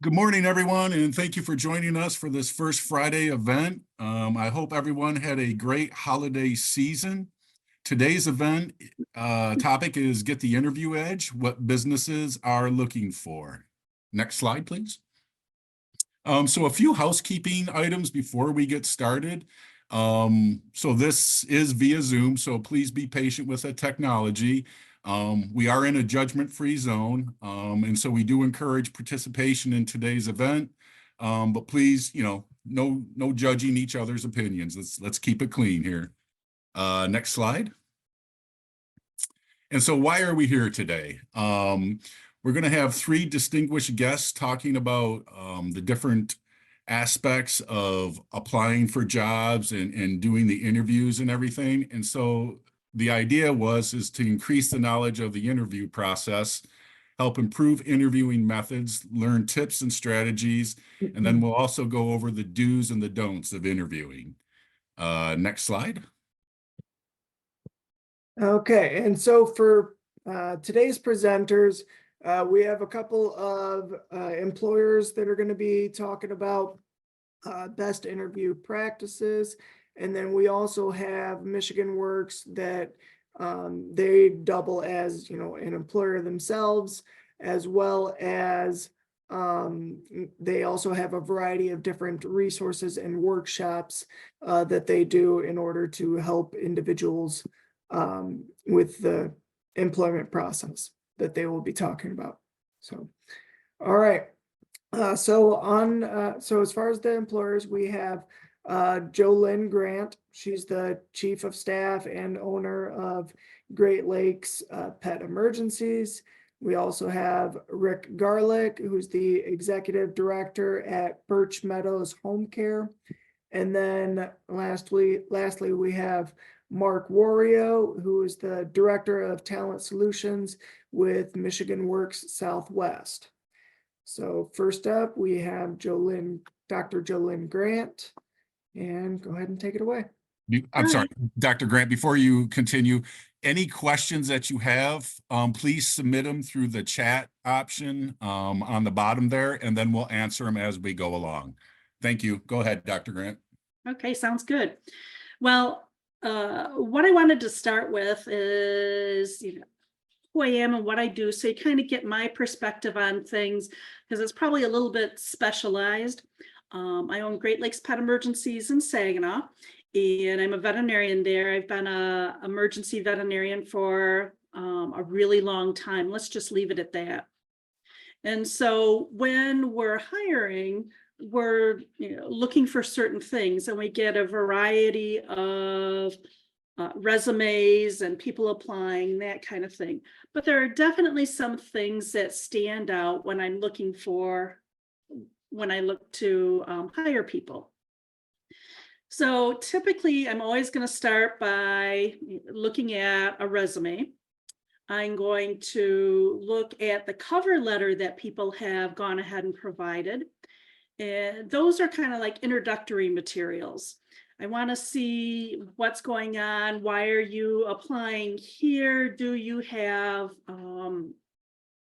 Good morning, everyone, and thank you for joining us for this first Friday event. I hope everyone had a great holiday season. Today's event topic is Get the Interview Edge, what businesses are looking for. Next slide, please. So a few housekeeping items before we get started. So this is via Zoom, so please be patient with the technology. We are in a judgment-free zone, and so we do encourage participation in today's event. But please, no judging each other's opinions. Let's keep it clean here. Next slide. And so why are we here today? We're going to have three distinguished guests talking about the different aspects of applying for jobs and doing the interviews and everything. And so the idea is to increase the knowledge of the interview process, help improve interviewing methods, learn tips and strategies, and then we'll also go over the do's and the don'ts of interviewing. Next slide. Okay, and so for today's presenters, we have a couple of employers that are going to be talking about best interview practices. And then we also have Michigan Works that they double as, an employer themselves, as well as they also have a variety of different resources and workshops that they do in order to help individuals with the employment process that they will be talking about. So, all right. So as far as the employers, we have JoLynn Grant. She's the chief of staff and owner of Great Lakes Pet Emergencies. We also have Rick Garlick, who's the executive director at Birch Meadows Home Care. And then lastly, we have Mark Wario, who is the director of talent solutions with Michigan Works Southwest. So first up, we have Dr. JoLynn Grant, and go ahead and take it away. I'm sorry, Dr. Grant, before you continue, any questions that you have, please submit them through the chat option on the bottom there, and then we'll answer them as we go along. Thank you. Go ahead, Dr. Grant. Okay, sounds good. Well, what I wanted to start with is, who I am and what I do, so you kind of get my perspective on things, because it's probably a little bit specialized. I own Great Lakes Pet Emergencies in Saginaw, and I'm a veterinarian there. I've been an emergency veterinarian for a really long time. Let's just leave it at that. And so when we're hiring, we're looking for certain things, and we get a variety of resumes and people applying, that kind of thing. But there are definitely some things that stand out when I look to hire people. So typically, I'm always going to start by looking at a resume. I'm going to look at the cover letter that people have gone ahead and provided. And those are kind of like introductory materials. I want to see what's going on. Why are you applying here? Do you have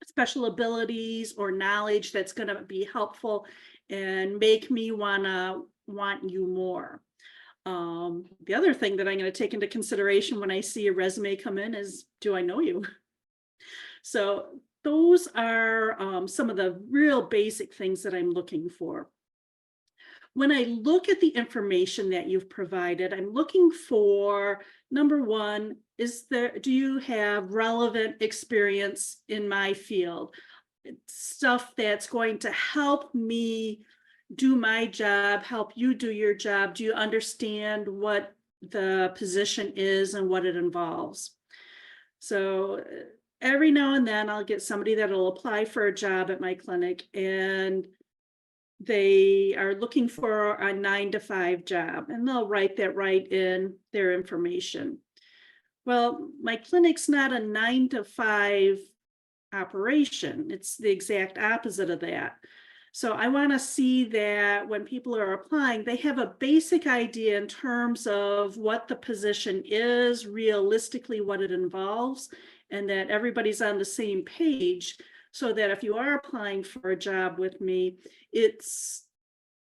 special abilities or knowledge that's going to be helpful and make me want you more? The other thing that I'm going to take into consideration when I see a resume come in is, do I know you? So those are some of the real basic things that I'm looking for. When I look at the information that you've provided, I'm looking for, number one, do you have relevant experience in my field? Stuff that's going to help me do my job, help you do your job. Do you understand what the position is and what it involves? So every now and then I'll get somebody that'll apply for a job at my clinic, and they are looking for a 9-to-5 job, and they'll write that right in their information. Well, my clinic's not a 9-to-5 operation. It's the exact opposite of that. So I want to see that when people are applying, they have a basic idea in terms of what the position is, realistically what it involves, and that everybody's on the same page so that if you are applying for a job with me, it's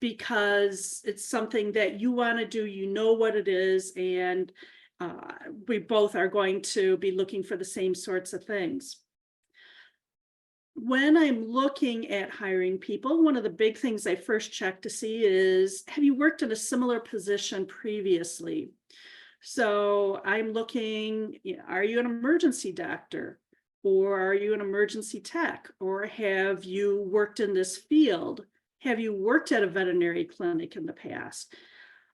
because it's something that you want to do, you know what it is, and we both are going to be looking for the same sorts of things. When I'm looking at hiring people, one of the big things I first check to see is, have you worked in a similar position previously? So I'm looking, are you an emergency doctor? Or are you an emergency tech? Or have you worked in this field? Have you worked at a veterinary clinic in the past?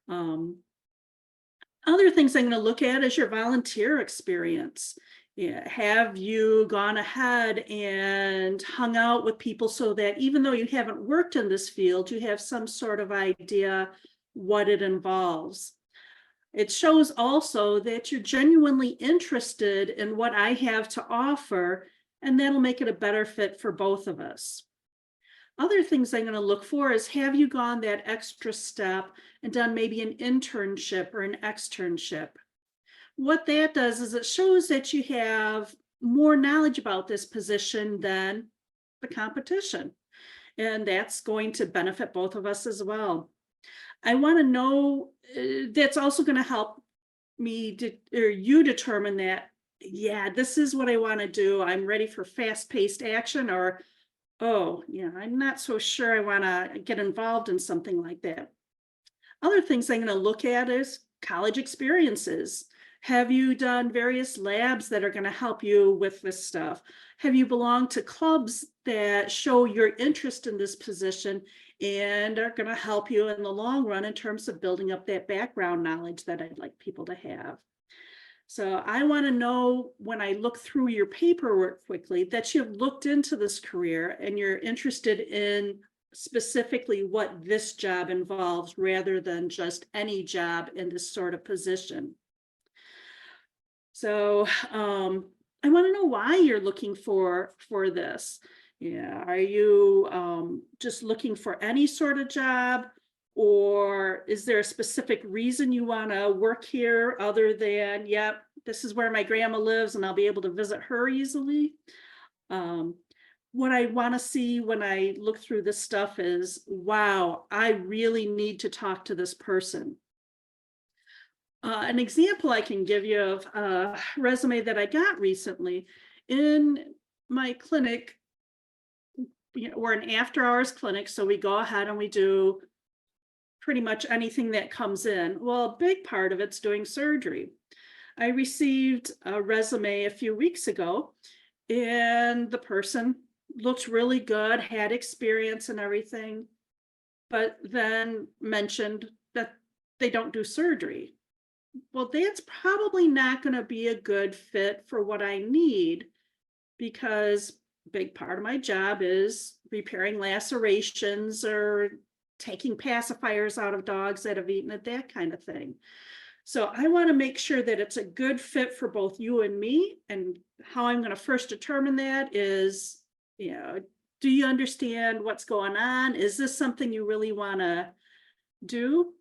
Other things I'm going to look at is your volunteer experience. Yeah, have you gone ahead and hung out with people so that even though you haven't worked in this field, you have some sort of idea what it involves? It shows also that you're genuinely interested in what I have to offer, and that'll make it a better fit for both of us. Other things I'm going to look for is, have you gone that extra step and done maybe an internship or an externship? What that does is it shows that you have more knowledge about this position than the competition. And that's going to benefit both of us as well. I want to know, that's also going to help me or you determine that, yeah, this is what I want to do. I'm ready for fast-paced action, or, oh, yeah, I'm not so sure I want to get involved in something like that. Other things I'm going to look at is college experiences. Have you done various labs that are going to help you with this stuff? Have you belonged to clubs that show your interest in this position and are going to help you in the long run in terms of building up that background knowledge that I'd like people to have? So I want to know, when I look through your paperwork quickly, that you've looked into this career and you're interested in specifically what this job involves rather than just any job in this sort of position. So I want to know why you're looking for this. Yeah, are you just looking for any sort of job, or is there a specific reason you want to work here other than, yep, this is where my grandma lives and I'll be able to visit her easily? What I want to see when I look through this stuff is, wow, I really need to talk to this person. An example I can give you of a resume that I got recently in my clinic. We're an after-hours clinic, so we go ahead and we do pretty much anything that comes in. Well, a big part of it's doing surgery. I received a resume a few weeks ago, and the person looked really good, had experience and everything, but then mentioned that they don't do surgery. Well, that's probably not going to be a good fit for what I need, because a big part of my job is repairing lacerations or taking pacifiers out of dogs that have eaten it, that kind of thing. So I want to make sure that it's a good fit for both you and me. And how I'm going to first determine that is, do you understand what's going on? Is this something you really want to do?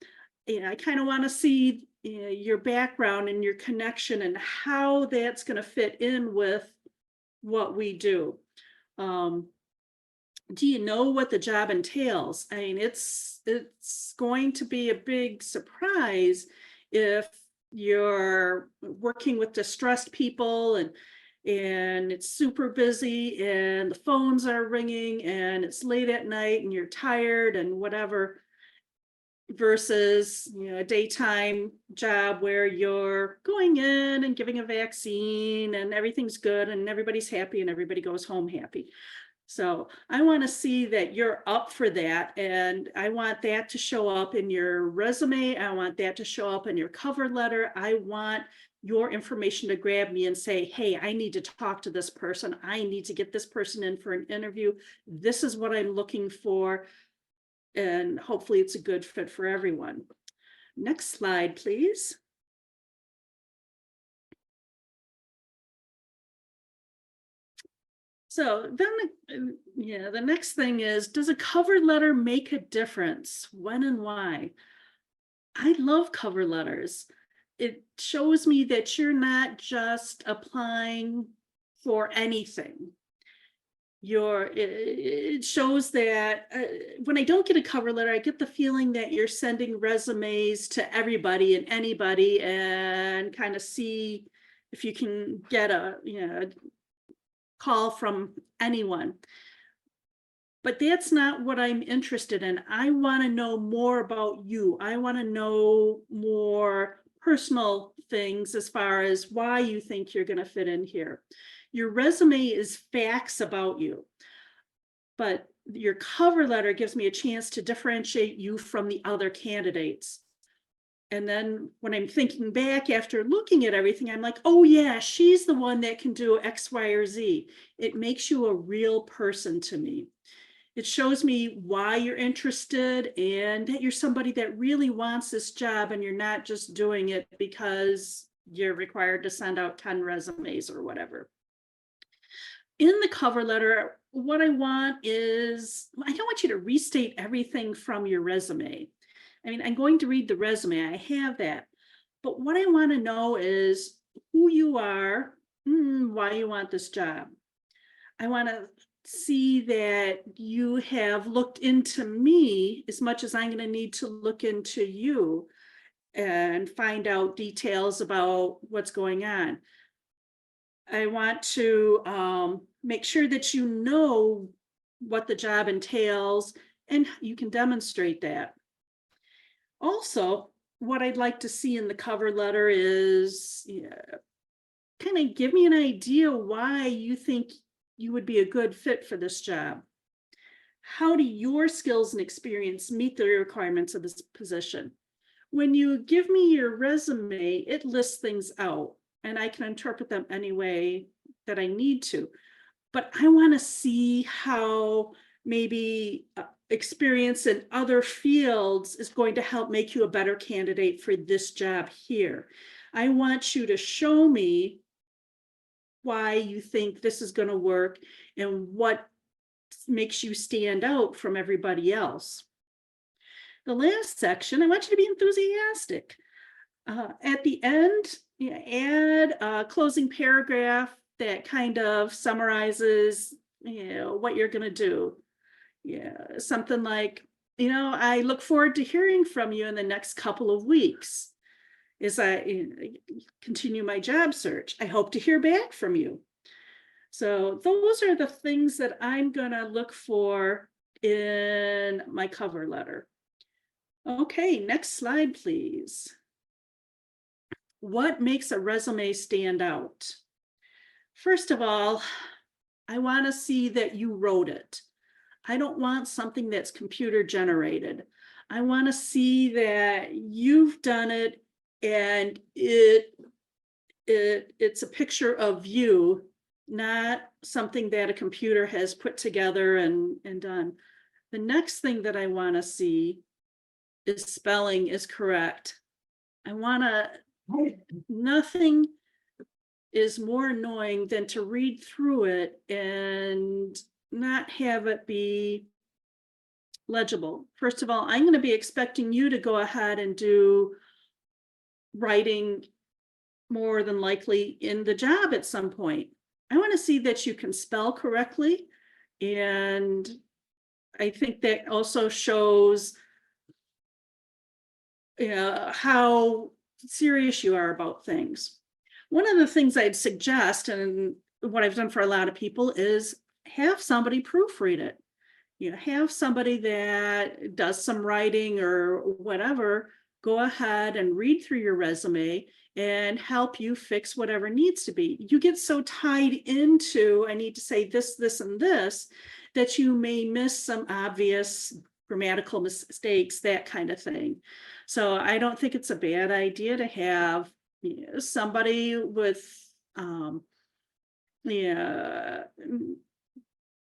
I kind of want to see your background and your connection and how that's going to fit in with what we do. Do you know what the job entails? I mean, it's going to be a big surprise if you're working with distressed people and it's super busy and the phones are ringing and it's late at night and you're tired and whatever, versus a daytime job where you're going in and giving a vaccine and everything's good and everybody's happy and everybody goes home happy. So I want to see that you're up for that, and I want that to show up in your resume. I want that to show up in your cover letter. I want your information to grab me and say, hey, I need to talk to this person. I need to get this person in for an interview. This is what I'm looking for. And hopefully it's a good fit for everyone. Next slide, please. So then, the next thing is, does a cover letter make a difference? When and why? I love cover letters. It shows me that you're not just applying for anything. it shows that when I don't get a cover letter, I get the feeling that you're sending resumes to everybody and anybody and kind of see if you can get a call from anyone. But that's not what I'm interested in. I want to know more about you. I want to know more personal things as far as why you think you're going to fit in here. Your resume is facts about you, but your cover letter gives me a chance to differentiate you from the other candidates. And then when I'm thinking back after looking at everything, I'm like, oh yeah, she's the one that can do X, Y, or Z. It makes you a real person to me. It shows me why you're interested and that you're somebody that really wants this job and you're not just doing it because you're required to send out 10 resumes or whatever. In the cover letter, what I want is, I don't want you to restate everything from your resume. I mean, I'm going to read the resume, I have that. But what I want to know is who you are, why you want this job. I want to see that you have looked into me as much as I'm going to need to look into you and find out details about what's going on. I want to make sure that you know what the job entails and you can demonstrate that. Also, what I'd like to see in the cover letter is kind of give me an idea why you think you would be a good fit for this job. How do your skills and experience meet the requirements of this position? When you give me your resume, it lists things out and I can interpret them any way that I need to. But I want to see how maybe experience in other fields is going to help make you a better candidate for this job here. I want you to show me why you think this is going to work and what makes you stand out from everybody else. The last section, I want you to be enthusiastic. At the end, add a closing paragraph that kind of summarizes, what you're going to do. Yeah, something like, I look forward to hearing from you in the next couple of weeks as I continue my job search. I hope to hear back from you. So those are the things that I'm going to look for in my cover letter. Okay, next slide, please. What makes a resume stand out? First of all, I want to see that you wrote it. I don't want something that's computer generated. I want to see that you've done it and it's a picture of you, not something that a computer has put together and done. The next thing that I want to see is spelling is correct. I want to, nothing is more annoying than to read through it and not have it be legible. First of all, I'm going to be expecting you to go ahead and do writing more than likely in the job at some point. I want to see that you can spell correctly. And I think that also shows how serious you are about things. One of the things I'd suggest, and what I've done for a lot of people, is have somebody proofread it. Have somebody that does some writing or whatever, go ahead and read through your resume and help you fix whatever needs to be. You get so tied into, I need to say this, this, and this, that you may miss some obvious grammatical mistakes, that kind of thing. So I don't think it's a bad idea to have somebody with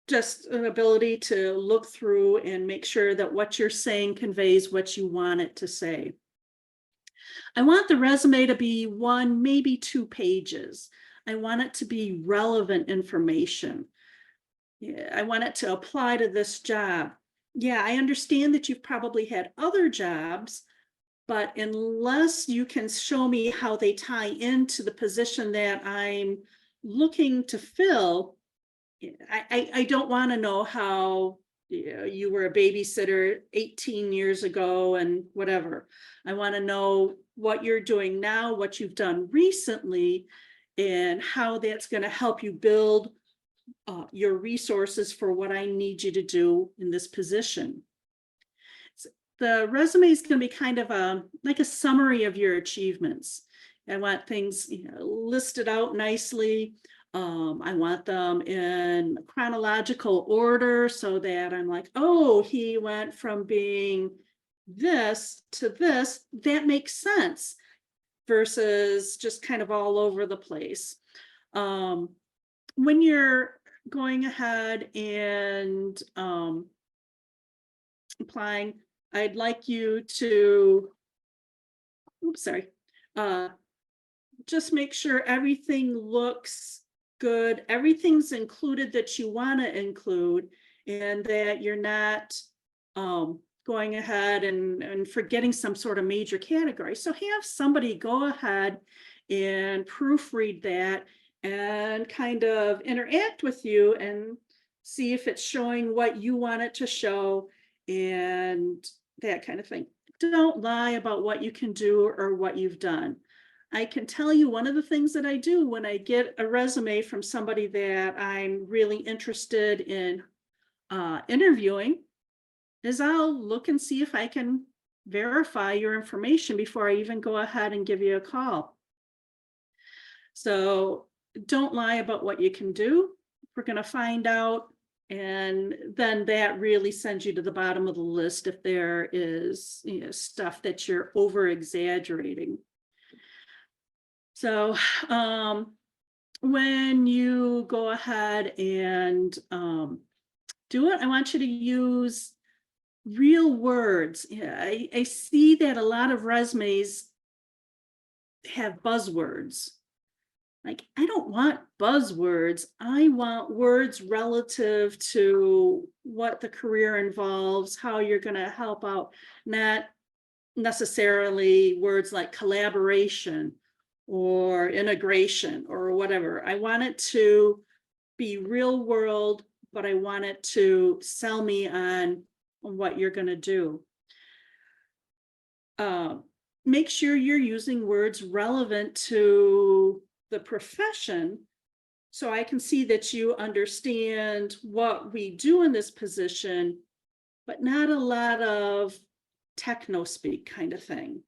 just an ability to look through and make sure that what you're saying conveys what you want it to say. I want the resume to be 1, maybe 2 pages. I want it to be relevant information. I want it to apply to this job. Yeah, I understand that you've probably had other jobs, but unless you can show me how they tie into the position that I'm looking to fill, I don't want to know how you were a babysitter 18 years ago and whatever. I want to know what you're doing now, what you've done recently, and how that's going to help you build your resources for what I need you to do in this position. The resume is going to be kind of like a summary of your achievements. I want things listed out nicely. I want them in chronological order so that I'm like, oh, he went from being this to this. That makes sense versus just kind of all over the place. When you're going ahead and applying, I'd like you to, just make sure everything looks good. Everything's included that you want to include, and that you're not going ahead and forgetting some sort of major category. So have somebody go ahead and proofread that and kind of interact with you and see if it's showing what you want it to show and that kind of thing. Don't lie about what you can do or what you've done. I can tell you one of the things that I do when I get a resume from somebody that I'm really interested in interviewing is I'll look and see if I can verify your information before I even go ahead and give you a call. So don't lie about what you can do. We're going to find out. And then that really sends you to the bottom of the list if there is stuff that you're over exaggerating. So when you go ahead and do it, I want you to use real words. I see that a lot of resumes have buzzwords. Like, I don't want buzzwords. I want words relative to what the career involves, how you're going to help out, not necessarily words like collaboration or integration or whatever. I want it to be real world, but I want it to sell me on what you're going to do. Make sure you're using words relevant to the profession so I can see that you understand what we do in this position, but not a lot of techno speak kind of thing.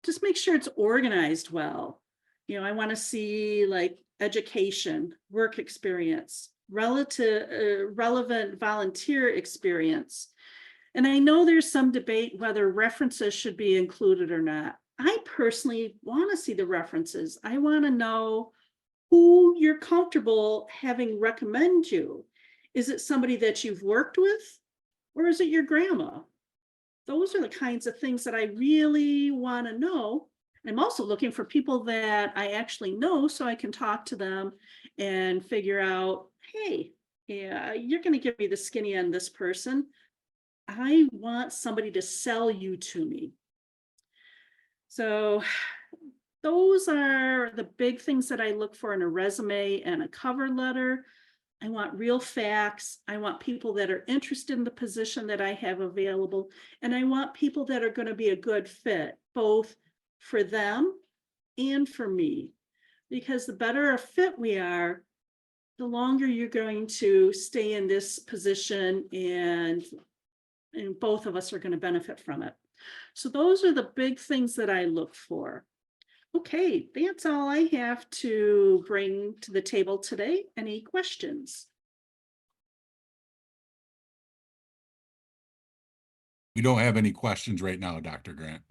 Just make sure it's organized well. I want to see like education, work experience, relevant volunteer experience. And I know there's some debate whether references should be included or not. I personally want to see the references. I want to know who you're comfortable having recommend you. Is it somebody that you've worked with, or is it your grandma? Those are the kinds of things that I really want to know. I'm also looking for people that I actually know so I can talk to them and figure out, hey, yeah, you're going to give me the skinny on this person. I want somebody to sell you to me. So those are the big things that I look for in a resume and a cover letter. I want real facts. I want people that are interested in the position that I have available. And I want people that are going to be a good fit, both for them and for me. Because the better a fit we are, the longer you're going to stay in this position, and both of us are going to benefit from it. So those are the big things that I look for. Okay, that's all I have to bring to the table today. Any questions? We don't have any questions right now, Dr. Grant.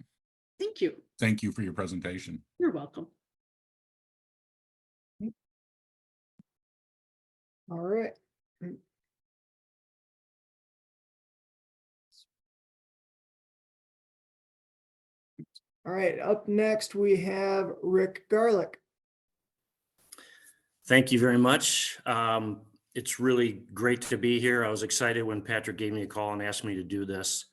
Thank you. Thank you for your presentation. You're welcome. All right. All right, up next, we have Rick Garlick. Thank you very much. It's really great to be here. I was excited when Patrick gave me a call and asked me to do this.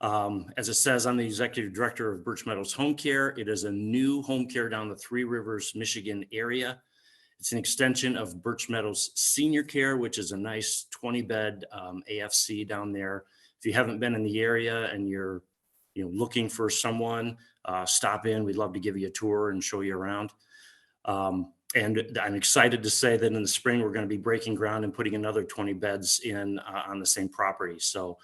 As it says, I'm the executive director of Birch Meadows Home Care. It is a new home care down the Three Rivers, Michigan area. It's an extension of Birch Meadows Senior Care, which is a nice 20-bed AFC down there. If you haven't been in the area and you're looking for someone, stop in. We'd love to give you a tour and show you around. And I'm excited to say that in the spring, we're going to be breaking ground and putting another 20 beds in on the same property. So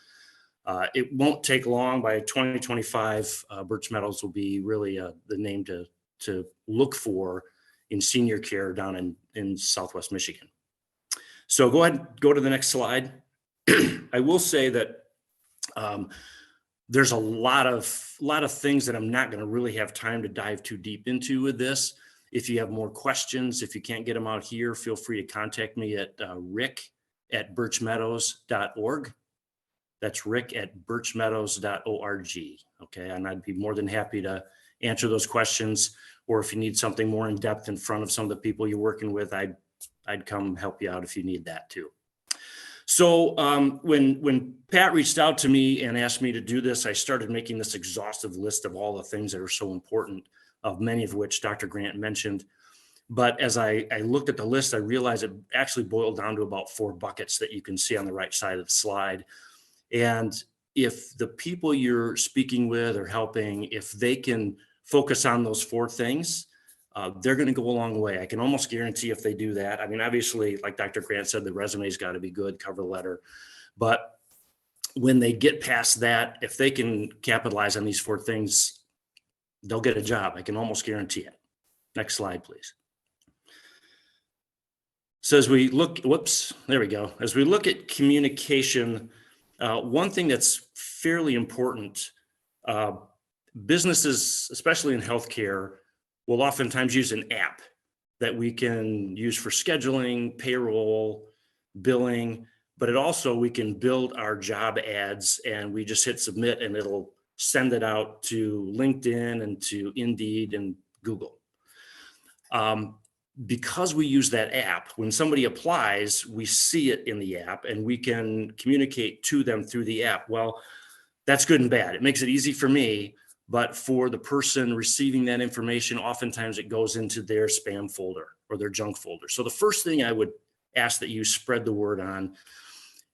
it won't take long. By 2025, Birch Meadows will be really the name to look for in senior care down in Southwest Michigan. So go ahead, go to the next slide. I will say that there's a lot of things that I'm not going to really have time to dive too deep into with this. If you have more questions, if you can't get them out here, feel free to contact me at rick@birchmeadows.org. That's rick@birchmeadows.org. Okay. And I'd be more than happy to answer those questions. Or if you need something more in depth in front of some of the people you're working with, I'd come help you out if you need that too. So when Pat reached out to me and asked me to do this, I started making this exhaustive list of all the things that are so important, of many of which Dr. Grant mentioned. But as I looked at the list, I realized it actually boiled down to about 4 buckets that you can see on the right side of the slide. And if the people you're speaking with or helping, if they can focus on those 4 things, they're going to go a long way. I can almost guarantee if they do that. I mean, obviously, like Dr. Grant said, the resume's got to be good, cover letter. But when they get past that, if they can capitalize on these 4 things, they'll get a job. I can almost guarantee it. Next slide, please. So as we look, whoops, there we go. As we look at communication, one thing that's fairly important, businesses, especially in healthcare, will oftentimes use an app that we can use for scheduling, payroll, billing, but it also, we can build our job ads and we just hit submit and it'll send it out to LinkedIn and to Indeed and Google. Because we use that app, when somebody applies, we see it in the app and we can communicate to them through the app. Well, that's good and bad. It makes it easy for me, but for the person receiving that information, oftentimes it goes into their spam folder or their junk folder. So the first thing I would ask that you spread the word on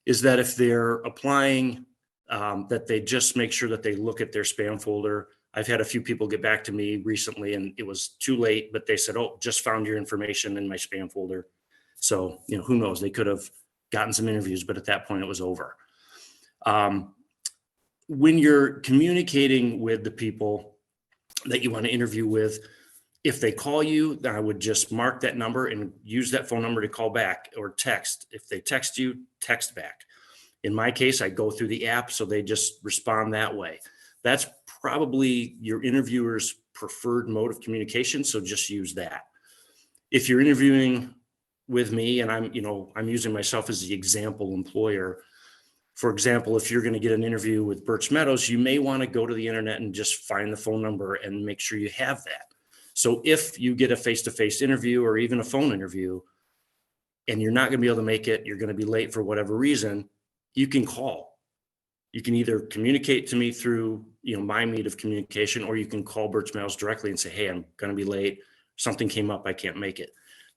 is that if they're applying, that they just make sure that they look at their spam folder. I've had a few people get back to me recently and it was too late, but they said, oh, just found your information in my spam folder. So, who knows, they could have gotten some interviews, but at that point it was over. When you're communicating with the people that you want to interview with, if they call you, then I would just mark that number and use that phone number to call back or text. If they text you, text back. In my case, I go through the app, so they just respond that way. That's probably your interviewer's preferred mode of communication, so just use that. If you're interviewing with me, and I'm using myself as the example employer, for example, if you're going to get an interview with Birch Meadows, you may want to go to the internet and just find the phone number and make sure you have that. So if you get a face-to-face interview or even a phone interview, and you're not going to be able to make it, you're going to be late for whatever reason, you can call. You can either communicate to me through, my means of communication, or you can call Birch Meadows directly and say, hey, I'm going to be late. Something came up. I can't make it.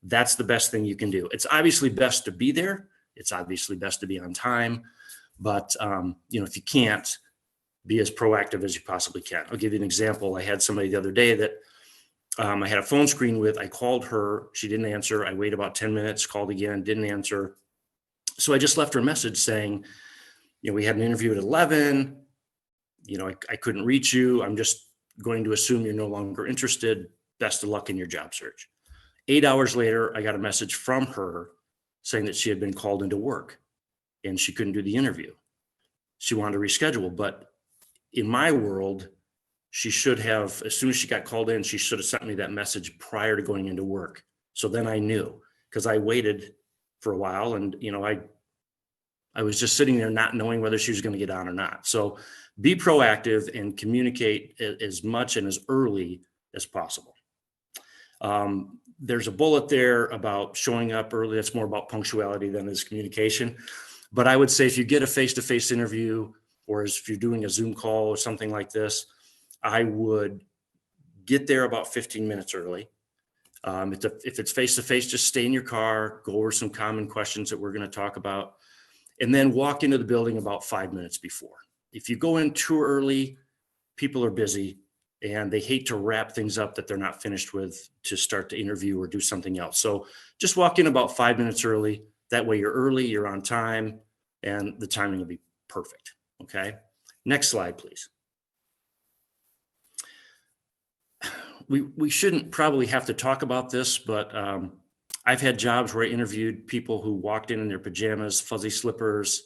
That's the best thing you can do. It's obviously best to be there. It's obviously best to be on time. But, if you can't, be as proactive as you possibly can. I'll give you an example. I had somebody the other day that I had a phone screen with. I called her. She didn't answer. I waited about 10 minutes, called again, didn't answer. So I just left her a message saying, we had an interview at 11. I couldn't reach you. I'm just going to assume you're no longer interested. Best of luck in your job search. 8 hours later, I got a message from her saying that she had been called into work and she couldn't do the interview. She wanted to reschedule, but in my world, she should have, as soon as she got called in, she should have sent me that message prior to going into work. So then I knew, because I waited for a while and, I was just sitting there not knowing whether she was going to get on or not. So be proactive and communicate as much and as early as possible. There's a bullet there about showing up early. That's more about punctuality than is communication. But I would say if you get a face-to-face interview, or if you're doing a Zoom call or something like this, I would get there about 15 minutes early. If it's face-to-face, just stay in your car, go over some common questions that we're going to talk about, and then walk into the building about 5 minutes before. If you go in too early, people are busy and they hate to wrap things up that they're not finished with to start the interview or do something else. So just walk in about 5 minutes early. That way you're early, you're on time, and the timing will be perfect. Okay. Next slide, please. We shouldn't probably have to talk about this, but I've had jobs where I interviewed people who walked in their pajamas, fuzzy slippers.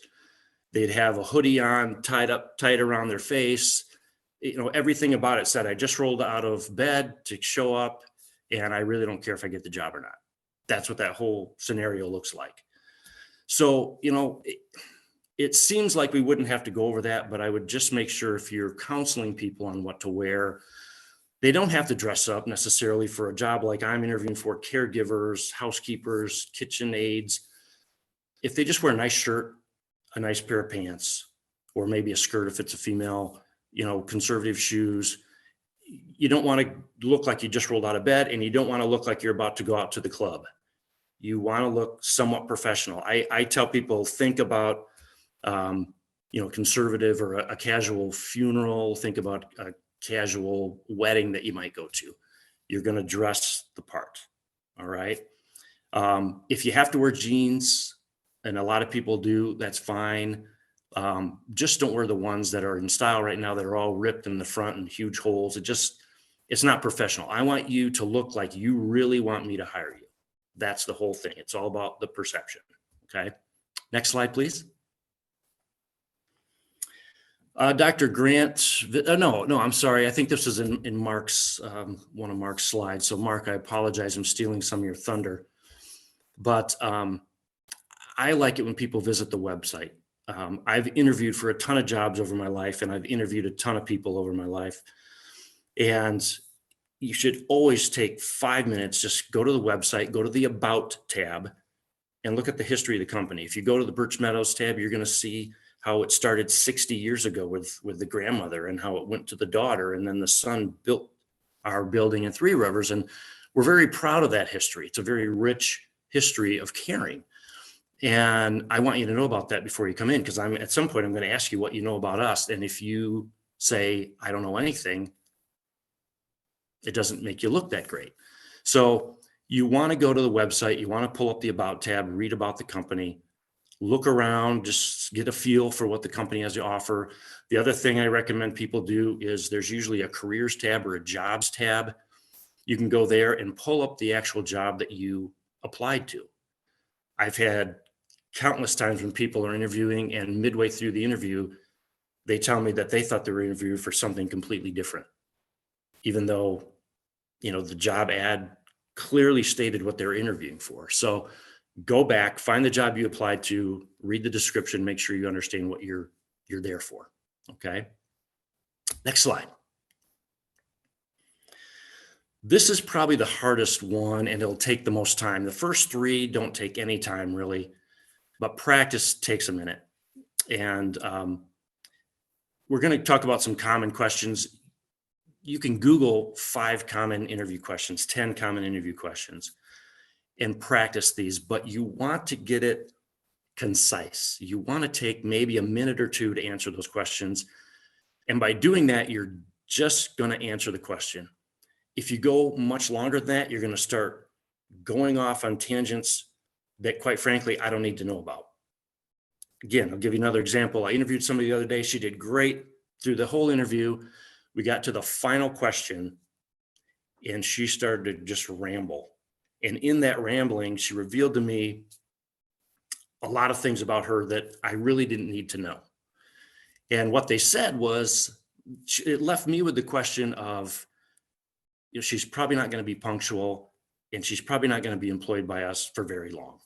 They'd have a hoodie on, tied up tight around their face. You know, everything about it said, I just rolled out of bed to show up and I really don't care if I get the job or not. That's what that whole scenario looks like. So, you know, it seems like we wouldn't have to go over that, but I would just make sure if you're counseling people on what to wear, they don't have to dress up necessarily for a job like I'm interviewing for, caregivers, housekeepers, kitchen aides. If they just wear a nice shirt, a nice pair of pants, or maybe a skirt if it's a female, you know, conservative shoes. You don't want to look like you just rolled out of bed, and you don't want to look like you're about to go out to the club. You want to look somewhat professional. I tell people, think about, you know, conservative or a casual funeral. Think about a casual wedding that you might go to. You're going to dress the part. All right. If you have to wear jeans, and a lot of people do, that's fine. Just don't wear the ones that are in style right now that are all ripped in the front and huge holes. It's not professional. I want you to look like you really want me to hire you. That's the whole thing. It's all about the perception. Okay. Next slide, please. Dr. Grant, no, I'm sorry. I think this is in Mark's, one of Mark's slides. So Mark, I apologize. I'm stealing some of your thunder, but I like it when people visit the website. I've interviewed for a ton of jobs over my life, and I've interviewed a ton of people over my life. And you should always take 5 minutes, just go to the website, go to the About tab, and look at the history of the company. If you go to the Birch Meadows tab, you're going to see how it started 60 years ago with the grandmother, and how it went to the daughter, and then the son built our building in Three Rivers. And we're very proud of that history. It's a very rich history of caring. And I want you to know about that before you come in, because at some point I'm going to ask you what you know about us. And if you say, I don't know anything, it doesn't make you look that great. So you want to go to the website, you want to pull up the About tab, read about the company, look around, just get a feel for what the company has to offer. The other thing I recommend people do is there's usually a careers tab or a jobs tab. You can go there and pull up the actual job that you applied to. I've had countless times when people are interviewing, and midway through the interview, they tell me that they thought they were interviewing for something completely different, even though, you know, the job ad clearly stated what they're interviewing for. So go back, find the job you applied to, read the description, make sure you understand what you're there for. Okay. Next slide. This is probably the hardest one, and it'll take the most time. The first three don't take any time really, but practice takes a minute. And we're going to talk about some common questions. You can Google 5 common interview questions, 10 common interview questions, and practice these, but you want to get it concise. You want to take maybe a minute or two to answer those questions. And by doing that, you're just going to answer the question. If you go much longer than that, you're going to start going off on tangents that, quite frankly, I don't need to know about. Again, I'll give you another example. I interviewed somebody the other day. She did great through the whole interview. We got to the final question, and she started to just ramble. And in that rambling, she revealed to me a lot of things about her that I really didn't need to know. And what they said was, it left me with the question of, you know, she's probably not going to be punctual, and she's probably not going to be employed by us for very long.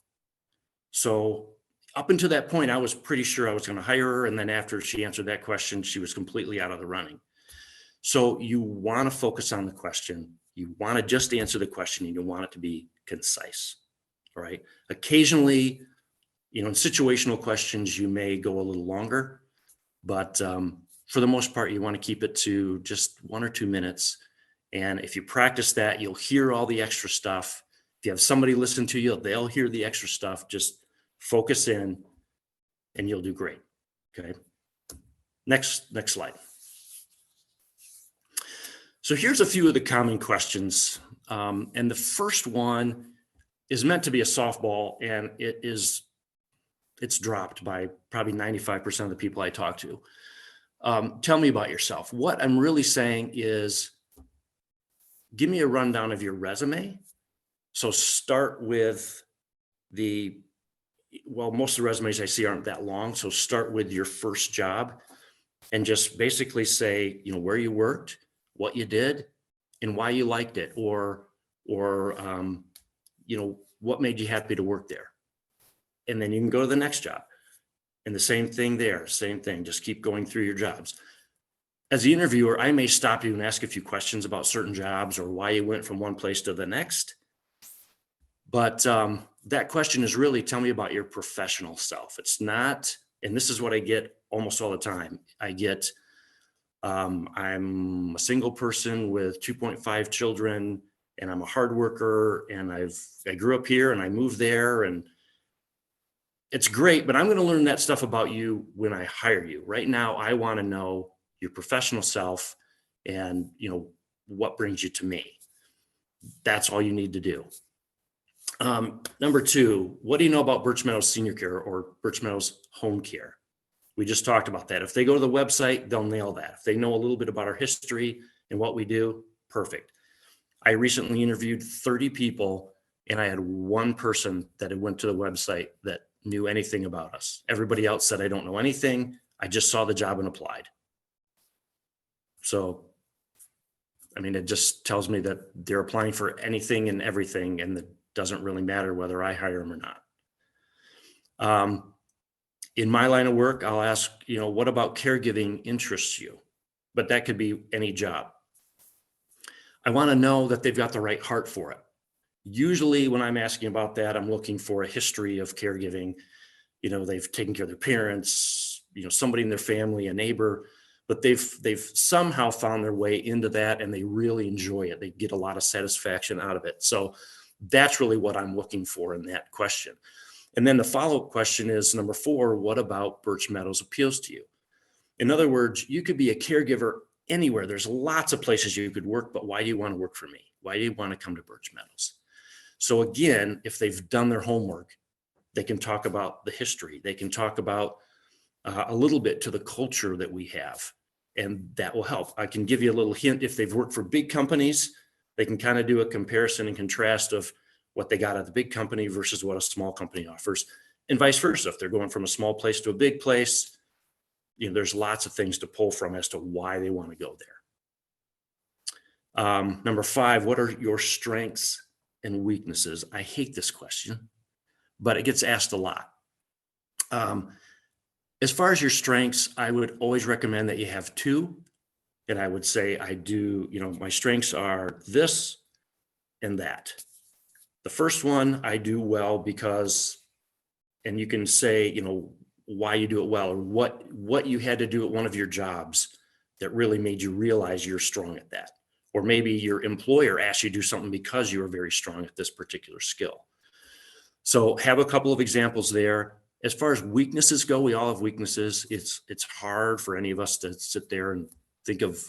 So up until that point, I was pretty sure I was going to hire her. And then after she answered that question, she was completely out of the running. So you want to focus on the question. You want to just answer the question, and you want it to be concise. All right. Occasionally, you know, in situational questions, you may go a little longer, but for the most part, you want to keep it to just 1 or 2 minutes. And if you practice that, you'll hear all the extra stuff. If you have somebody listen to you, they'll hear the extra stuff. Just focus in and you'll do great. Okay. Next slide. So here's a few of the common questions. And the first one is meant to be a softball, and it's dropped by probably 95% of the people I talk to. Tell me about yourself. What I'm really saying is, give me a rundown of your resume. So start with most of the resumes I see aren't that long. So start with your first job and just basically say, where you worked, what you did, and why you liked it, or what made you happy to work there. And then you can go to the next job. And the same thing there, same thing, just keep going through your jobs. As the interviewer, I may stop you and ask a few questions about certain jobs or why you went from one place to the next. But that question is really, tell me about your professional self. It's not, and this is what I get almost all the time. I get, I'm a single person with 2.5 children, and I'm a hard worker, and I grew up here and I moved there, and it's great, but I'm going to learn that stuff about you when I hire you. Right now, I want to know your professional self and, what brings you to me. That's all you need to do. Number 2, what do you know about Birch Meadows Senior Care or Birch Meadows Home Care? We just talked about that. If they go to the website, they'll nail that. If they know a little bit about our history and what we do, perfect. I recently interviewed 30 people, and I had one person that had went to the website that knew anything about us. Everybody else said, I don't know anything. I just saw the job and applied. So, it just tells me that they're applying for anything and everything, and it doesn't really matter whether I hire them or not. In my line of work, I'll ask, what about caregiving interests you? But that could be any job. I want to know that they've got the right heart for it. Usually when I'm asking about that, I'm looking for a history of caregiving. They've taken care of their parents, somebody in their family, a neighbor, but they've somehow found their way into that, and they really enjoy it. They get a lot of satisfaction out of it. So that's really what I'm looking for in that question. And then the follow-up question is number 4, what about Birch Meadows appeals to you? In other words, you could be a caregiver anywhere. There's lots of places you could work, but why do you want to work for me? Why do you want to come to Birch Meadows? So again, if they've done their homework, they can talk about the history. They can talk about a little bit to the culture that we have, and that will help. I can give you a little hint. If they've worked for big companies, they can kind of do a comparison and contrast of what they got at the big company versus what a small company offers, and vice versa. If they're going from a small place to a big place, there's lots of things to pull from as to why they want to go there. Number 5, what are your strengths and weaknesses? I hate this question, but it gets asked a lot. As far as your strengths, I would always recommend that you have 2. And I would say my strengths are this and that. The first one I do well because, and you can say, why you do it well, or what you had to do at one of your jobs that really made you realize you're strong at that. Or maybe your employer asked you to do something because you were very strong at this particular skill. So have a couple of examples there. As far as weaknesses go, we all have weaknesses. It's hard for any of us to sit there and think of,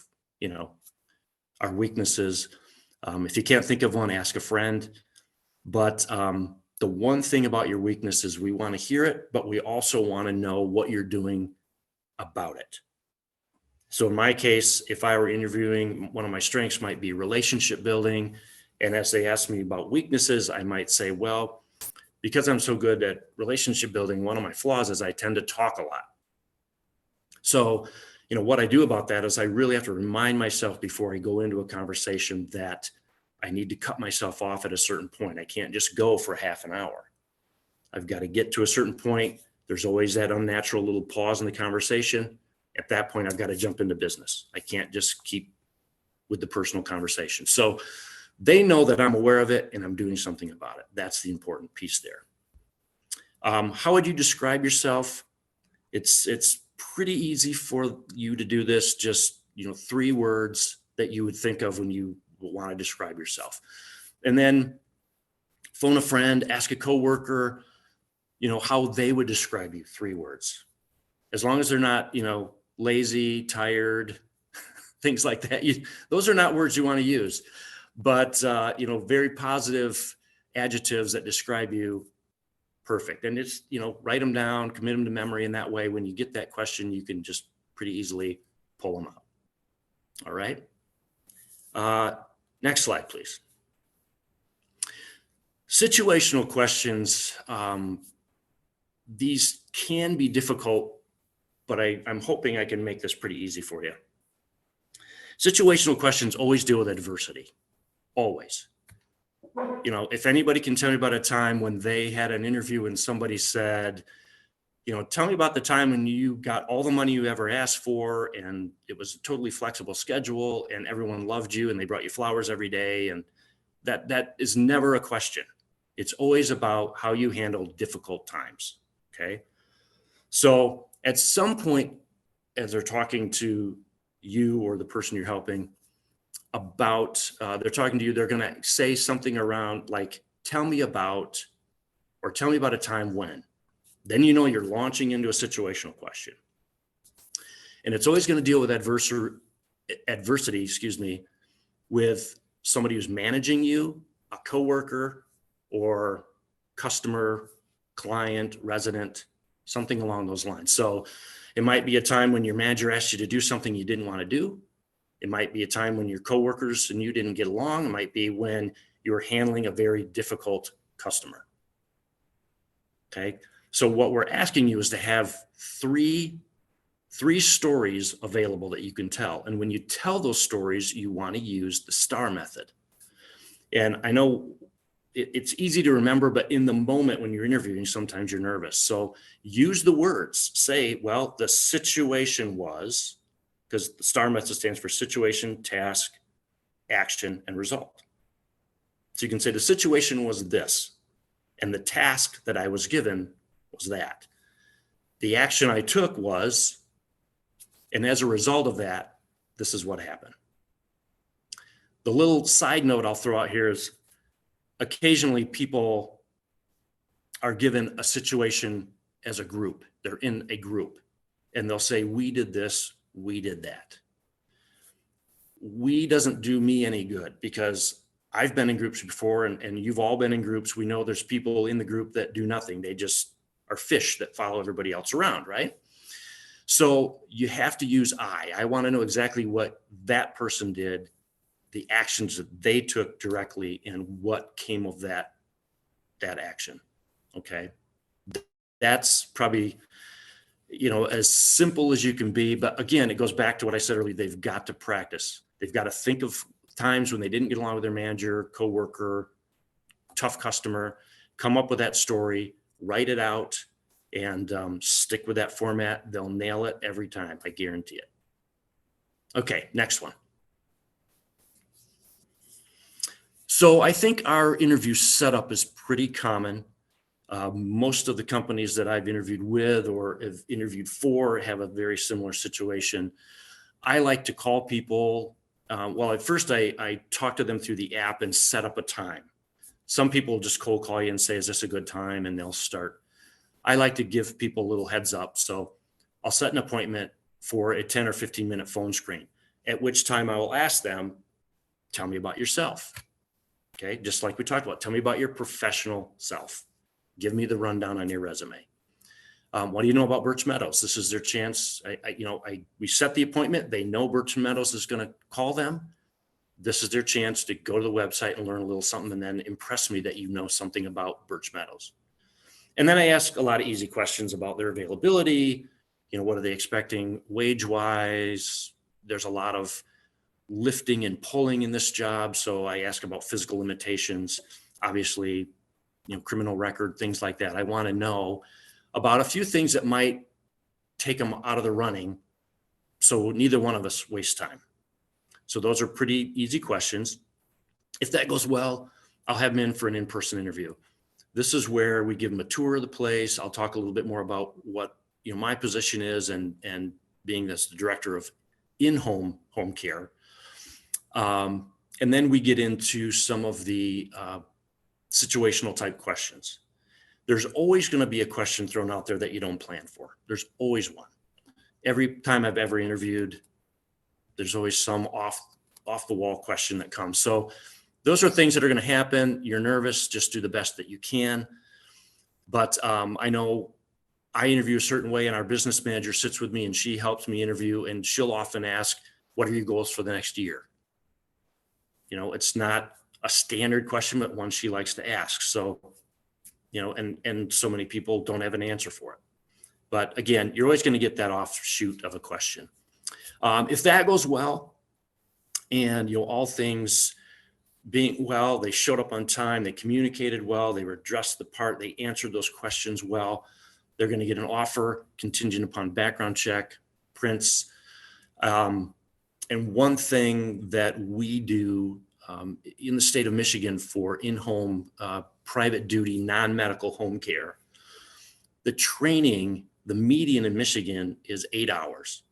our weaknesses. If you can't think of one, ask a friend. But the one thing about your weakness is we want to hear it, but we also want to know what you're doing about it. So in my case, if I were interviewing, one of my strengths might be relationship building. And as they ask me about weaknesses, I might say, well, because I'm so good at relationship building, one of my flaws is I tend to talk a lot. So, what I do about that is I really have to remind myself before I go into a conversation that I need to cut myself off at a certain point. I can't just go for half an hour. I've got to get to a certain point. There's always that unnatural little pause in the conversation. At that point, I've got to jump into business. I can't just keep with the personal conversation. So they know that I'm aware of it and I'm doing something about it. That's the important piece there. How would you describe yourself? It's pretty easy for you to do this. Just, 3 words that you would think of when you want to describe yourself. And then phone a friend, ask a coworker, how they would describe you, 3 words. As long as they're not, lazy, tired, things like that. Those are not words you want to use, but, very positive adjectives that describe you. Perfect. And it's, write them down, commit them to memory. And that way, when you get that question, you can just pretty easily pull them out. All right. Next slide, please. Situational questions. These can be difficult, but I'm hoping I can make this pretty easy for you. Situational questions always deal with adversity. Always. If anybody can tell me about a time when they had an interview and somebody said, tell me about the time when you got all the money you ever asked for and it was a totally flexible schedule and everyone loved you and they brought you flowers every day. And that is never a question. It's always about how you handle difficult times. Okay. So at some point, as they're talking to you or the person you're helping about, they're talking to you, they're going to say something around like, tell me about a time when. Then you're launching into a situational question. And it's always going to deal with adversity, with somebody who's managing you, a coworker, or customer, client, resident, something along those lines. So it might be a time when your manager asked you to do something you didn't want to do. It might be a time when your coworkers and you didn't get along. It might be when you were handling a very difficult customer. Okay. So what we're asking you is to have three stories available that you can tell. And when you tell those stories, you want to use the STAR method. And I know it's easy to remember, but in the moment when you're interviewing, sometimes you're nervous. So use the words. Say, well, the situation was, because the STAR method stands for situation, task, action, and result. So you can say the situation was this, and the task that I was given was that. The action I took was, and as a result of that, this is what happened. The little side note I'll throw out here is occasionally people are given a situation as a group. They're in a group and they'll say, we did this, we did that. We doesn't do me any good because I've been in groups before and you've all been in groups. We know there's people in the group that do nothing. They just are fish that follow everybody else around, right? So you have to use I want to know exactly what that person did, the actions that they took directly, and what came of that action. Okay. That's probably, as simple as you can be. But again, it goes back to what I said earlier. They've got to practice. They've got to think of times when they didn't get along with their manager, coworker, tough customer, come up with that story, write it out, and stick with that format. They'll nail it every time. I guarantee it. Okay, next one. So I think our interview setup is pretty common. Most of the companies that I've interviewed with or have interviewed for have a very similar situation. I like to call people. Well, at first I talk to them through the app and set up a time. Some people just cold call you and say, is this a good time? And they'll start. I like to give people a little heads up. So I'll set an appointment for a 10 or 15 minute phone screen, at which time I will ask them, tell me about yourself. Okay, just like we talked about, tell me about your professional self. Give me the rundown on your resume. What do you know about Birch Meadows? This is their chance. We set the appointment. They know Birch Meadows is going to call them. This is their chance to go to the website and learn a little something and then impress me that you know something about Birch Meadows. And then I ask a lot of easy questions about their availability. What are they expecting wage-wise? There's a lot of lifting and pulling in this job. So I ask about physical limitations, obviously, criminal record, things like that. I want to know about a few things that might take them out of the running, so neither one of us waste time. So those are pretty easy questions. If that goes well, I'll have them in for an in-person interview. This is where we give them a tour of the place. I'll talk a little bit more about what my position is and being this the director of in-home home care. And then we get into some of the situational type questions. There's always going to be a question thrown out there that you don't plan for. There's always one. Every time I've ever interviewed, there's always some off the wall question that comes. So those are things that are going to happen. You're nervous, just do the best that you can. But I know I interview a certain way, and our business manager sits with me and she helps me interview, and she'll often ask, what are your goals for the next year? You know, it's not a standard question, but one she likes to ask. So, you know, and so many people don't have an answer for it. But again, you're always going to get that offshoot of a question. If that goes well, and, you know, all things being well, they showed up on time, they communicated well, they were dressed the part, they answered those questions well, they're going to get an offer contingent upon background check, prints. And one thing that we do in the state of Michigan for in-home private duty, non-medical home care, the training, the median in Michigan is 8 hours.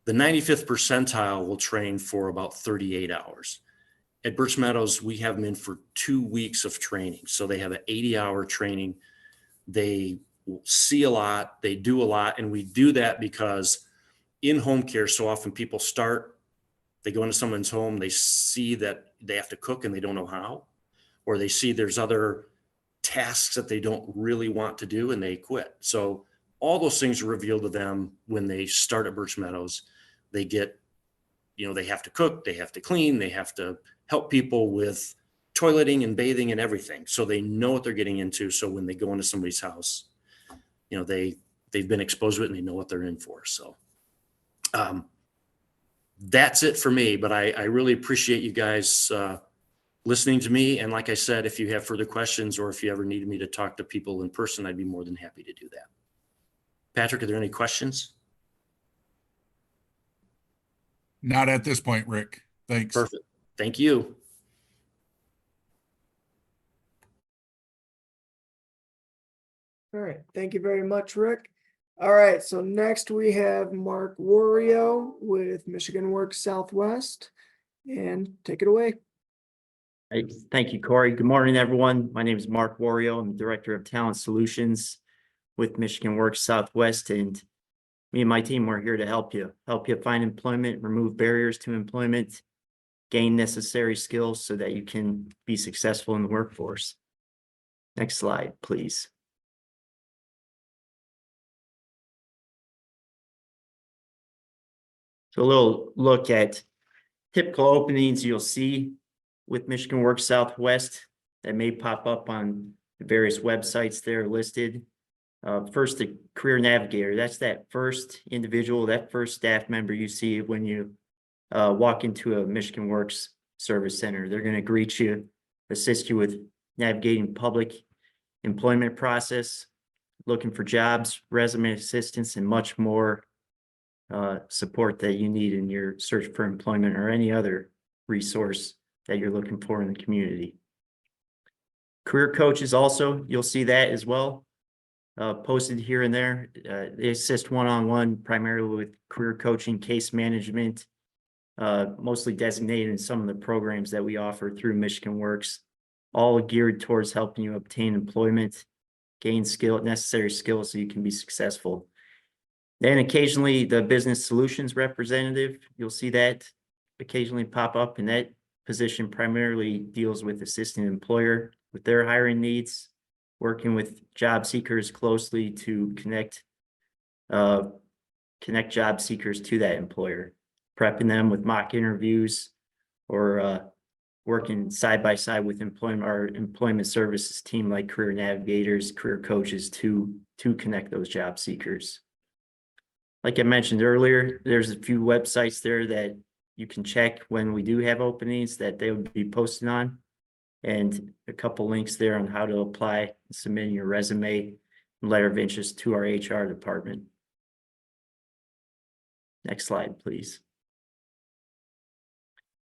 The 95th percentile will train for about 38 hours. At Birch Meadows, we have them in for 2 weeks of training. So they have an 80-hour training. They see a lot, they do a lot. And we do that because in home care, so often people start, they go into someone's home, they see that they have to cook and they don't know how, or they see there's other tasks that they don't really want to do and they quit. So all those things are revealed to them when they start at Birch Meadows. They get, you know, they have to cook, they have to clean, they have to help people with toileting and bathing and everything. So they know what they're getting into. So when they go into somebody's house, you know, they've been exposed to it and they know what they're in for. So that's it for me, but I really appreciate you guys listening to me. And like I said, if you have further questions or if you ever needed me to talk to people in person, I'd be more than happy to do that. Patrick, are there any questions? Not at this point, Rick. Thanks. Perfect. Thank you. All right, thank you very much, Rick. All right, so next we have Mark Wario with Michigan Works Southwest, and take it away. Hey, thank you, Corey. Good morning, everyone. My name is Mark Wario. I'm the Director of Talent Solutions with Michigan Works Southwest, and me and my team, we're here to help you find employment, remove barriers to employment, gain necessary skills so that you can be successful in the workforce. Next slide, please. So a little look at typical openings you'll see with Michigan Works Southwest that may pop up on the various websites that are listed. First, the career navigator. That's that first individual, that first staff member you see when you walk into a Michigan Works Service Center. They're going to greet you, assist you with navigating public employment process, looking for jobs, resume assistance, and much more support that you need in your search for employment or any other resource that you're looking for in the community. Career coaches also, you'll see that as well, posted here and there. They assist one-on-one primarily with career coaching, case management, mostly designated in some of the programs that we offer through Michigan Works, all geared towards helping you obtain employment, gain necessary skills so you can be successful. Then occasionally the business solutions representative, you'll see that occasionally pop up, and that position primarily deals with assisting an employer with their hiring needs, working with job seekers closely to connect job seekers to that employer, prepping them with mock interviews, or working side by side with our employment services team like career navigators, career coaches to connect those job seekers. Like I mentioned earlier, there's a few websites there that you can check when we do have openings that they would be posted on, and a couple links there on how to apply and submit your resume and letter of interest to our HR department. Next slide, please.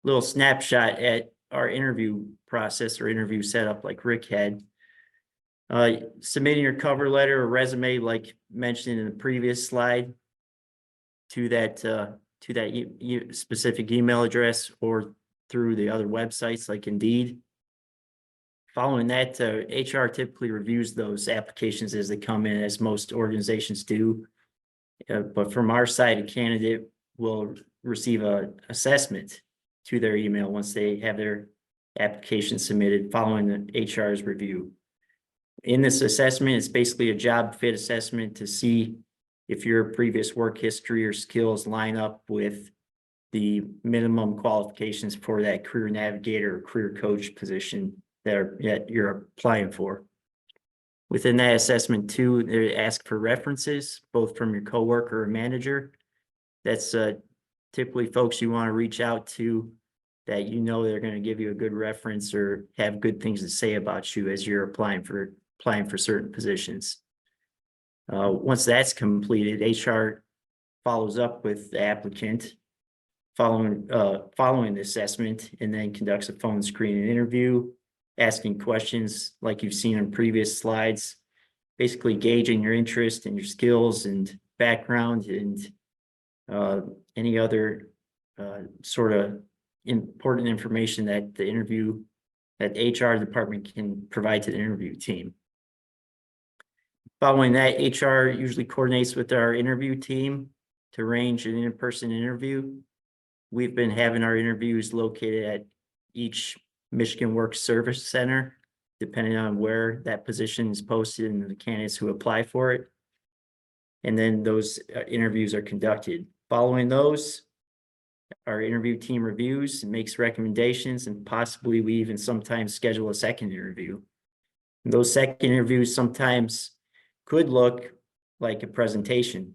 Little snapshot at our interview process or interview setup like Rick had. Submitting your cover letter or resume, like mentioned in the previous slide, to that specific email address or through the other websites like Indeed. Following that, HR typically reviews those applications as they come in, as most organizations do. But from our side, a candidate will receive an assessment to their email once they have their application submitted following the HR's review. In this assessment, it's basically a job fit assessment to see if your previous work history or skills line up with the minimum qualifications for that career navigator or career coach position that you're applying for. Within that assessment too, they ask for references, both from your coworker or manager. That's typically folks you want to reach out to that you know they're going to give you a good reference or have good things to say about you as you're applying for certain positions. Once that's completed, HR follows up with the applicant following the assessment, and then conducts a phone screening interview, asking questions like you've seen in previous slides, basically gauging your interest and your skills and background and any other sort of important information that the HR department can provide to the interview team. Following that, HR usually coordinates with our interview team to arrange an in-person interview. We've been having our interviews located at each Michigan Works Service Center, depending on where that position is posted and the candidates who apply for it. And then those interviews are conducted. Following those, our interview team reviews and makes recommendations, and possibly we even sometimes schedule a second interview. And those second interviews sometimes could look like a presentation,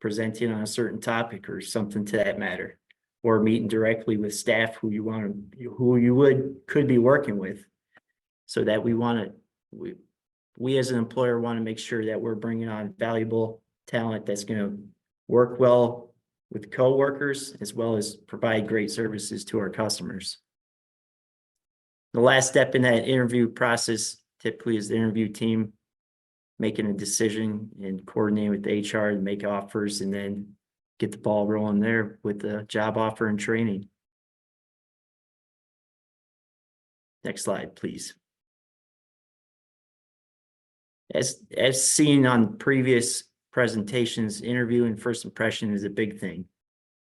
presenting on a certain topic or something to that matter, or meeting directly with staff who you could be working with, so that we as an employer want to make sure that we're bringing on valuable talent that's going to work well with coworkers, as well as provide great services to our customers. The last step in that interview process typically is the interview team making a decision and coordinating with the HR to make offers, and then get the ball rolling there with the job offer and training. Next slide, please. As seen on previous presentations, interview and first impression is a big thing.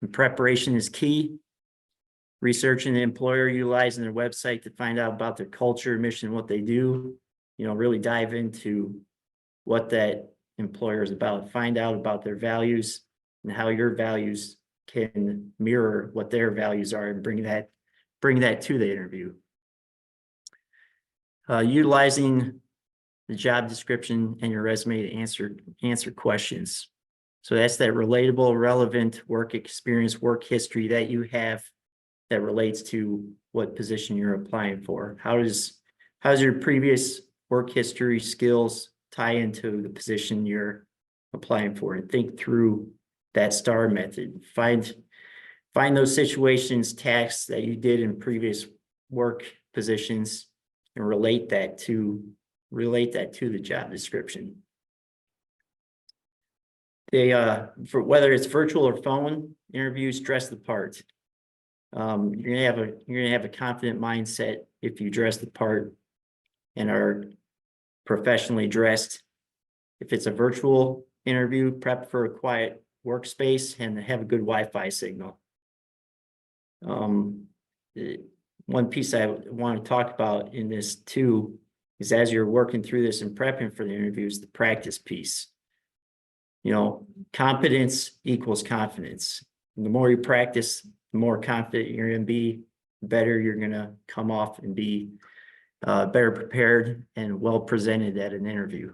And preparation is key. Researching the employer, utilizing their website to find out about their culture, mission, what they do. Really dive into what that employer is about. Find out about their values and how your values can mirror what their values are, and bring that to the interview. Utilizing the job description and your resume to answer questions. So that's that relatable, relevant work experience, work history that you have that relates to what position you're applying for. How's your previous work history, skills tie into the position you're applying for? And think through that STAR method. Find those situations, tasks that you did in previous work positions, and relate that to the job description. For whether it's virtual or phone interviews, dress the part. You're gonna have a confident mindset if you dress the part and are professionally dressed. If it's a virtual interview, prep for a quiet workspace and have a good Wi-Fi signal. One piece I want to talk about in this too is, as you're working through this and prepping for the interviews, the practice piece. Competence equals confidence. And the more you practice, the more confident you're going to be, the better you're going to come off and be better prepared and well presented at an interview.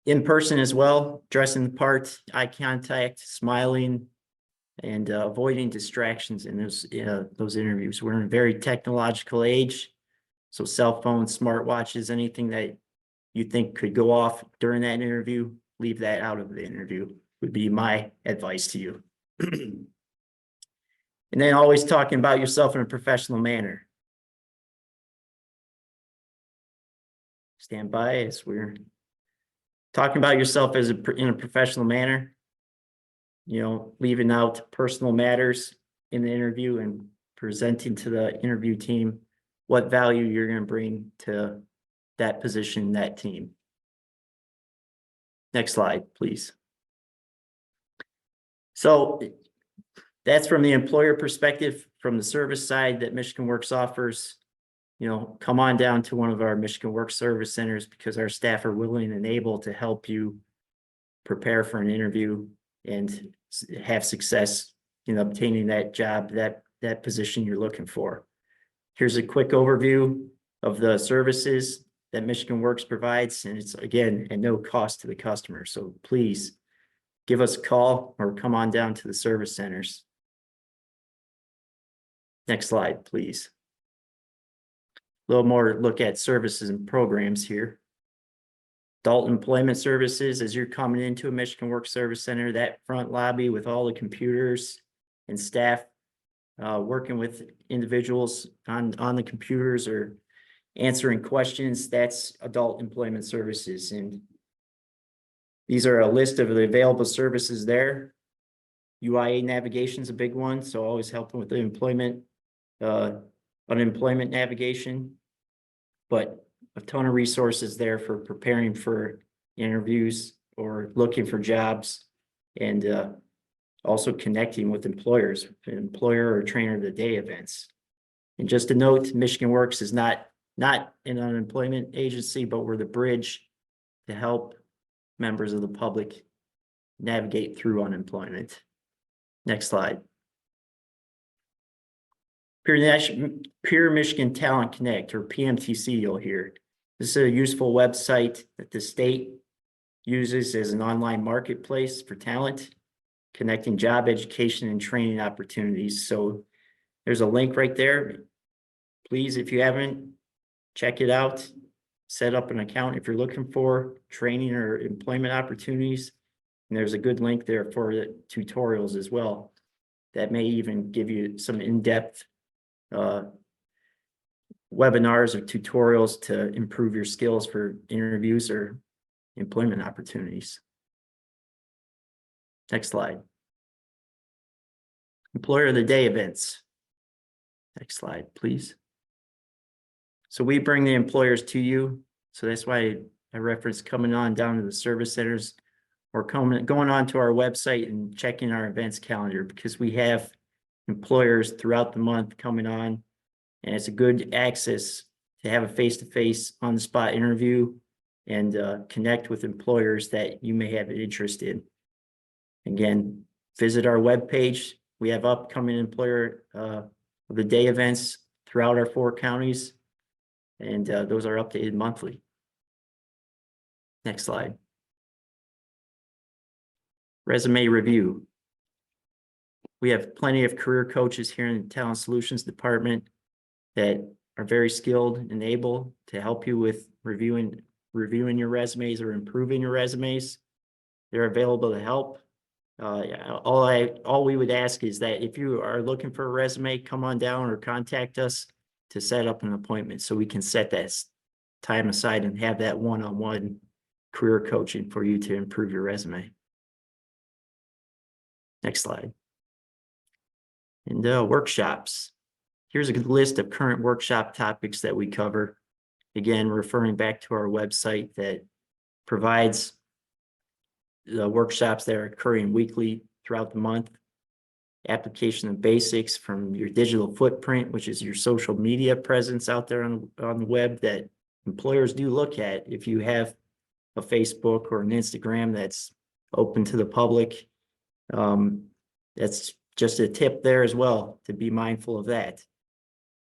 In person as well, dressing the part, eye contact, smiling, and avoiding distractions in those interviews. We're in a very technological age, so cell phones, smartwatches, anything that you think could go off during that interview, leave that out of the interview, would be my advice to you. And then always talking about yourself in a professional manner. Stand by as we're talking about yourself in a professional manner. Leaving out personal matters in the interview and presenting to the interview team what value you're going to bring to that position, that team. Next slide, please. So that's from the employer perspective. From the service side that Michigan Works offers, come on down to one of our Michigan Works service centers, because our staff are willing and able to help you prepare for an interview and have success in obtaining that job, that position you're looking for. Here's a quick overview of the services that Michigan Works provides, and it's, again, at no cost to the customer. So please give us a call or come on down to the service centers. Next slide, please. A little more look at services and programs here. Adult Employment Services, as you're coming into a Michigan Works Service Center, that front lobby with all the computers and staff working with individuals on the computers or answering questions, that's Adult Employment Services. And these are a list of the available services there. UIA navigation is a big one, so always helping with the unemployment navigation, but a ton of resources there for preparing for interviews or looking for jobs, and also connecting with employers, employer or trainer of the day events. And just a note, Michigan Works is not an unemployment agency, but we're the bridge to help members of the public navigate through unemployment. Next slide. Peer Michigan Talent Connect, or PMTC, you'll hear. This is a useful website that the state uses as an online marketplace for talent, connecting job, education, and training opportunities. So there's a link right there. Please, if you haven't, check it out. Set up an account if you're looking for training or employment opportunities. And there's a good link there for the tutorials as well. That may even give you some in-depth webinars or tutorials to improve your skills for interviews or employment opportunities. Next slide. Employer of the Day events. Next slide, please. So we bring the employers to you. So that's why I referenced coming on down to the service centers or going on to our website and checking our events calendar, because we have employers throughout the month coming on, and it's a good access to have a face-to-face on-the-spot interview and connect with employers that you may have an interest in. Again, visit our webpage. We have upcoming employer of the day events throughout our 4 counties, and those are updated monthly. Next slide. Resume review. We have plenty of career coaches here in the Talent Solutions Department that are very skilled and able to help you with reviewing your resumes or improving your resumes. They're available to help. All we would ask is that if you are looking for a resume, come on down or contact us to set up an appointment so we can set that time aside and have that one-on-one career coaching for you to improve your resume. Next slide. And workshops. Here's a good list of current workshop topics that we cover. Again, referring back to our website that provides the workshops that are occurring weekly throughout the month. Application of basics from your digital footprint, which is your social media presence out there on the web that employers do look at. If you have a Facebook or an Instagram that's open to the public, that's just a tip there as well, to be mindful of that.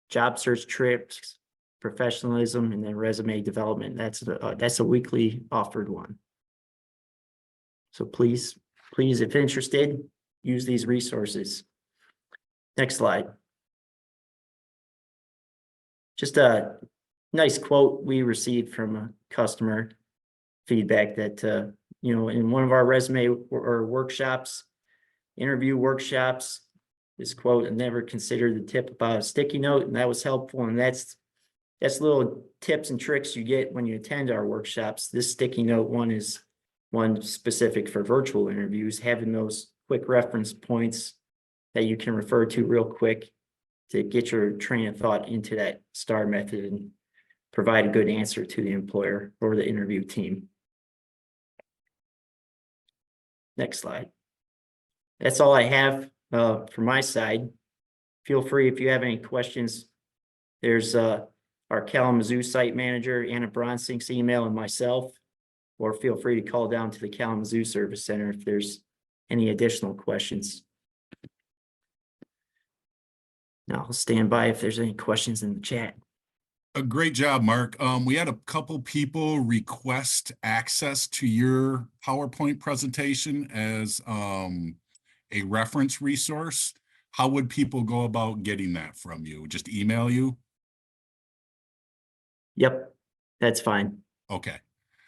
Job search trips, professionalism, and then resume development. That's a weekly offered one. So please, if interested, use these resources. Next slide. Just a nice quote we received from a customer feedback that, in one of our resume or workshops, interview workshops, this quote, "I never considered the tip about a sticky note," and that was helpful. And that's little tips and tricks you get when you attend our workshops. This sticky note one is one specific for virtual interviews, having those quick reference points that you can refer to real quick to get your train of thought into that STAR method and provide a good answer to the employer or the interview team. Next slide. That's all I have from my side. Feel free if you have any questions. There's our Kalamazoo site manager, Anna Bronsink's email, and myself, or feel free to call down to the Kalamazoo Service Center if there's any additional questions. Now I'll stand by if there's any questions in the chat. A great job, Mark. We had a couple people request access to your PowerPoint presentation as a reference resource. How would people go about getting that from you? Just email you? Yep, that's fine. Okay.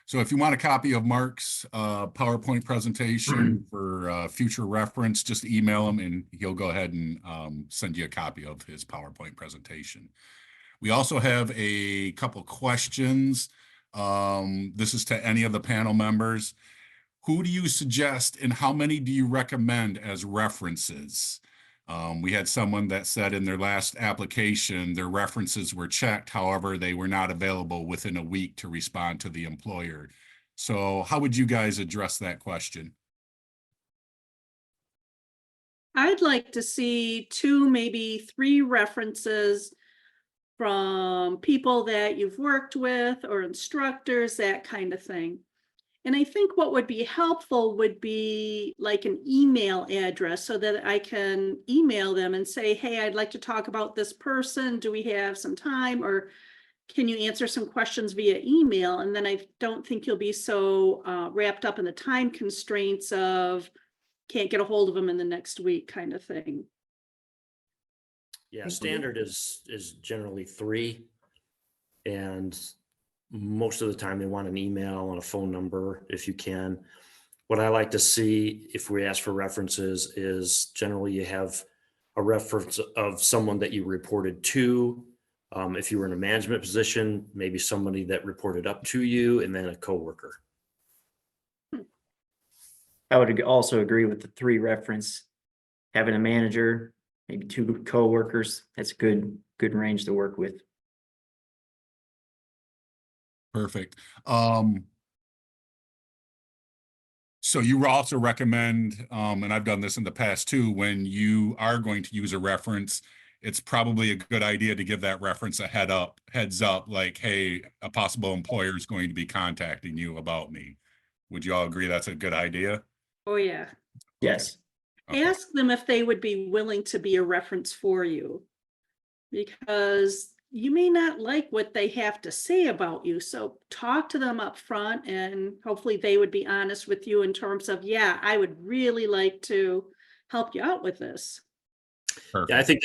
So if you want a copy of Mark's PowerPoint presentation for future reference, just email him and he'll go ahead and send you a copy of his PowerPoint presentation. We also have a couple questions. This is to any of the panel members. Who do you suggest and how many do you recommend as references? We had someone that said in their last application, their references were checked. However, they were not available within a week to respond to the employer. So how would you guys address that question? I'd like to see 2, maybe 3 references from people that you've worked with or instructors, that kind of thing. And I think what would be helpful would be like an email address so that I can email them and say, hey, I'd like to talk about this person. Do we have some time? Or can you answer some questions via email? And then I don't think you'll be so wrapped up in the time constraints of can't get a hold of them in the next week kind of thing. Yeah, standard is generally 3. And most of the time they want an email and a phone number if you can. What I like to see if we ask for references is generally you have a reference of someone that you reported to. If you were in a management position, maybe somebody that reported up to you, and then a coworker. I would also agree with the 3 reference. Having a manager, maybe 2 coworkers, that's good range to work with. Perfect. So you also recommend, and I've done this in the past too, when you are going to use a reference, it's probably a good idea to give that reference a heads up, like, hey, a possible employer is going to be contacting you about me. Would you all agree that's a good idea? Oh, yeah. Yes. Okay. Ask them if they would be willing to be a reference for you, because you may not like what they have to say about you. So talk to them up front and hopefully they would be honest with you in terms of, yeah, I would really like to help you out with this. Perfect. Yeah, I think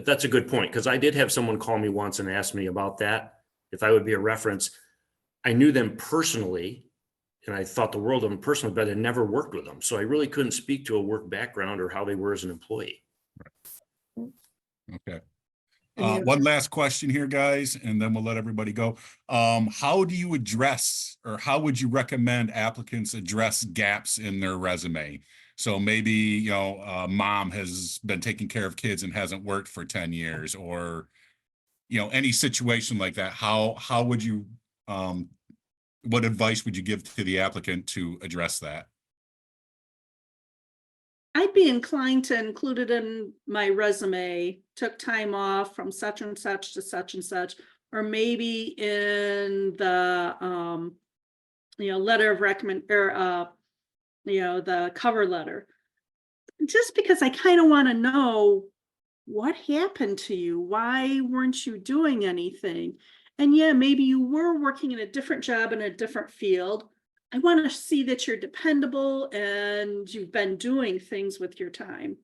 that's a good point, because I did have someone call me once and ask me about that, if I would be a reference. I knew them personally and I thought the world of them personally, but I never worked with them. So I really couldn't speak to a work background or how they were as an employee. Okay. Any One last question here, guys, and then we'll let everybody go. How do you address, or how would you recommend applicants address gaps in their resume? So maybe, you know, mom has been taking care of kids and hasn't worked for 10 years, or, you know, any situation like that. How would you, what advice would you give to the applicant to address that? I'd be inclined to include it in my resume, took time off from such and such to such and such, or maybe in the, letter of recommend, or, the cover letter. Just because I kind of want to know what happened to you. Why weren't you doing anything? And yeah, maybe you were working in a different job in a different field. I want to see that you're dependable and you've been doing things with your time.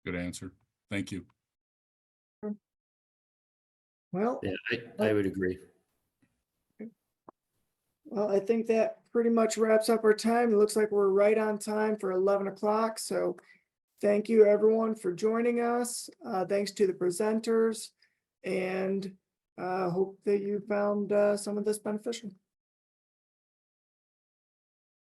Good answer. Thank you. Well, Yeah, I would agree. well, I think that pretty much wraps up our time. It looks like we're right on time for 11 o'clock. So thank you everyone for joining us. Thanks to the presenters, and hope that you found some of this beneficial.